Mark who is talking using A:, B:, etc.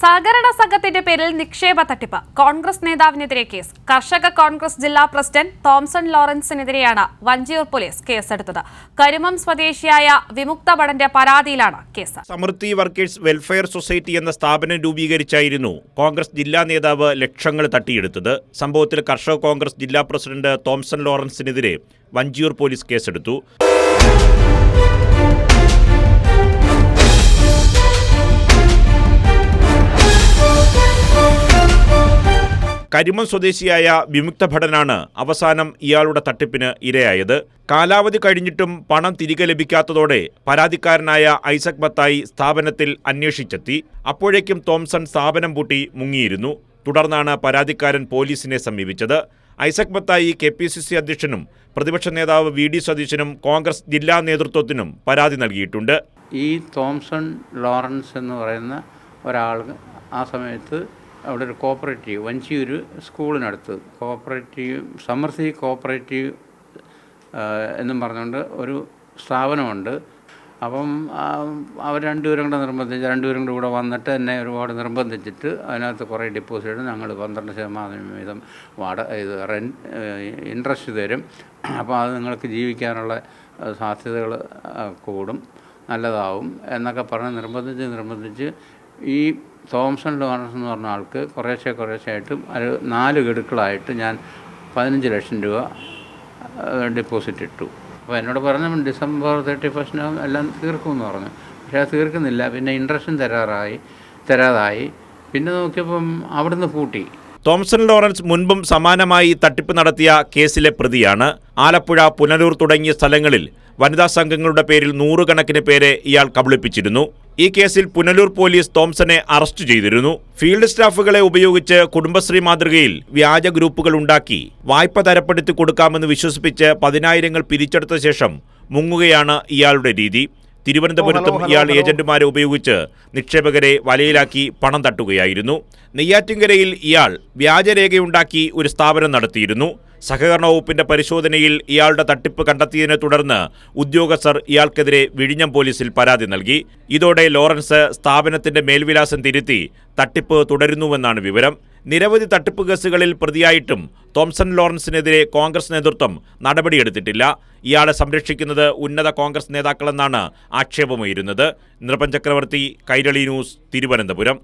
A: സഹകരണ സംഘത്തിന്റെ പേരിൽ നിക്ഷേപ തട്ടിപ്പ് കോൺഗ്രസ് നേതാവിനെതിരെ കേസ്. കർഷക കോൺഗ്രസ് ജില്ലാ പ്രസിഡന്റ് തോംസൺ ലോറൻസിനെതിരെയാണ് വഞ്ചിയൂർ പോലീസ് കേസെടുത്തത്. കരുമം സ്വദേശിയായ വിമുക്ത ഭടന്റെ പരാതിയിലാണ് കേസ്.
B: സമൃദ്ധി വർക്കേഴ്സ് വെൽഫെയർ സൊസൈറ്റി എന്ന സ്ഥാപനം രൂപീകരിച്ചായിരുന്നു കോൺഗ്രസ് ജില്ലാ നേതാവ് ലക്ഷങ്ങൾ തട്ടിയെടുത്തത്. സംഭവത്തിൽ കർഷക കോൺഗ്രസ് ജില്ലാ പ്രസിഡന്റ് തോംസൺ ലോറൻസിനെതിരെ വഞ്ചിയൂർ പോലീസ് കേസെടുത്തു. കരിമം സ്വദേശിയായ വിമുക്ത ഭടനാണ് അവസാനം ഇയാളുടെ തട്ടിപ്പിന് ഇരയായത്. കാലാവധി കഴിഞ്ഞിട്ടും പണം തിരികെ ലഭിക്കാത്തതോടെ പരാതിക്കാരനായ ഐസക് ബത്തായി സ്ഥാപനത്തിൽ അന്വേഷിച്ചെത്തി. അപ്പോഴേക്കും തോംസൺ സ്ഥാപനം പൂട്ടി മുങ്ങിയിരുന്നു. തുടർന്നാണ് പരാതിക്കാരൻ പോലീസിനെ സമീപിച്ചത്. ഐസക് ബത്തായി KPCC അധ്യക്ഷനും പ്രതിപക്ഷ നേതാവ് VD സതീശനും കോൺഗ്രസ് ജില്ലാ നേതൃത്വത്തിനും പരാതി നൽകിയിട്ടുണ്ട്.
C: ഈ തോംസൺ ലോറൻസ് എന്ന് പറയുന്ന ഒരാൾ ആ സമയത്ത് അവിടെ ഒരു കോപ്പറേറ്റീവ് വഞ്ചിയൂർ സ്കൂളിനടുത്ത് സമൃദ്ധി കോപ്പറേറ്റീവ് എന്നും പറഞ്ഞുകൊണ്ട് ഒരു സ്ഥാപനമുണ്ട്. അപ്പം അവർ രണ്ടുപേരും കൂടെ വന്നിട്ട് എന്നെ ഒരുപാട് നിർബന്ധിച്ചിട്ട് അതിനകത്ത് കുറേ ഡെപ്പോസിറ്റ് ഞങ്ങൾ 12% വീതം ഇൻട്രസ്റ്റ് തരും. അപ്പോൾ അത് നിങ്ങൾക്ക് ജീവിക്കാനുള്ള സാധ്യതകൾ കൂടും, നല്ലതാവും എന്നൊക്കെ പറഞ്ഞ് നിർബന്ധിച്ച് ഈ തോംസൺ ലോറൻസ് എന്ന് പറഞ്ഞ ആൾക്ക് കുറേശ്ശെയായിട്ടും ഒരു 4 ഗഡുക്കളായിട്ട് ഞാൻ 15 ലക്ഷം രൂപ ഡെപ്പോസിറ്റ് ഇട്ടു. അപ്പോൾ എന്നോട് പറഞ്ഞു ഡിസംബർ 31 എല്ലാം തീർക്കുമെന്ന് പറഞ്ഞു. പക്ഷേ അത് തീർക്കുന്നില്ല. പിന്നെ ഇൻട്രസ്റ്റും തരാതായി. പിന്നെ നോക്കിയപ്പം അവിടുന്ന് പൂട്ടി.
B: തോംസൺ ലോറൻസ് മുൻപും സമാനമായി തട്ടിപ്പ് നടത്തിയ കേസിലെ പ്രതിയാണ്. ആലപ്പുഴ, പുനലൂർ തുടങ്ങിയ സ്ഥലങ്ങളിൽ വനിതാ സംഘങ്ങളുടെ പേരിൽ 100 കണക്കിന് പേരെ ഇയാൾ കബളിപ്പിച്ചിരുന്നു. ഈ കേസിൽ പുനലൂർ പോലീസ് തോംസനെ അറസ്റ്റ് ചെയ്തിരുന്നു. ഫീൽഡ് സ്റ്റാഫുകളെ ഉപയോഗിച്ച് കുടുംബശ്രീ മാതൃകയിൽ വ്യാജ ഗ്രൂപ്പുകൾ ഉണ്ടാക്കി വായ്പ തരപ്പെടുത്തി കൊടുക്കാമെന്ന് വിശ്വസിപ്പിച്ച് 10,000 പിരിച്ചെടുത്ത ശേഷം മുങ്ങുകയാണ് ഇയാളുടെ രീതി. തിരുവനന്തപുരത്തും ഇയാൾ ഏജന്റുമാരെ ഉപയോഗിച്ച് നിക്ഷേപകരെ വലയിലാക്കി പണം തട്ടുകയായിരുന്നു. നെയ്യാറ്റിൻകരയിൽ ഇയാൾ വ്യാജരേഖയുണ്ടാക്കി ഒരു സ്ഥാപനം നടത്തിയിരുന്നു. സഹകരണ വകുപ്പിന്റെ പരിശോധനയിൽ ഇയാളുടെ തട്ടിപ്പ് കണ്ടെത്തിയതിനെ തുടർന്ന് ഉദ്യോഗസ്ഥർ ഇയാൾക്കെതിരെ വിഴിഞ്ഞം പോലീസിൽ പരാതി നൽകി. ഇതോടെ ലോറൻസ് സ്ഥാപനത്തിന്റെ മേൽവിലാസം തിരുത്തി തട്ടിപ്പ് തുടരുന്നുവെന്നാണ് വിവരം. നിരവധി തട്ടിപ്പ് കേസുകളിൽ പ്രതിയായിട്ടും തോംസൺ ലോറൻസിനെതിരെ കോൺഗ്രസ് നേതൃത്വം നടപടിയെടുത്തിട്ടില്ല. ഇയാളെ സംരക്ഷിക്കുന്നത് ഉന്നത കോൺഗ്രസ് നേതാക്കളെന്നാണ് ആക്ഷേപമുയരുന്നത്. നിർഭൻ ചക്രവർത്തി, കൈരളി ന്യൂസ്, തിരുവനന്തപുരം.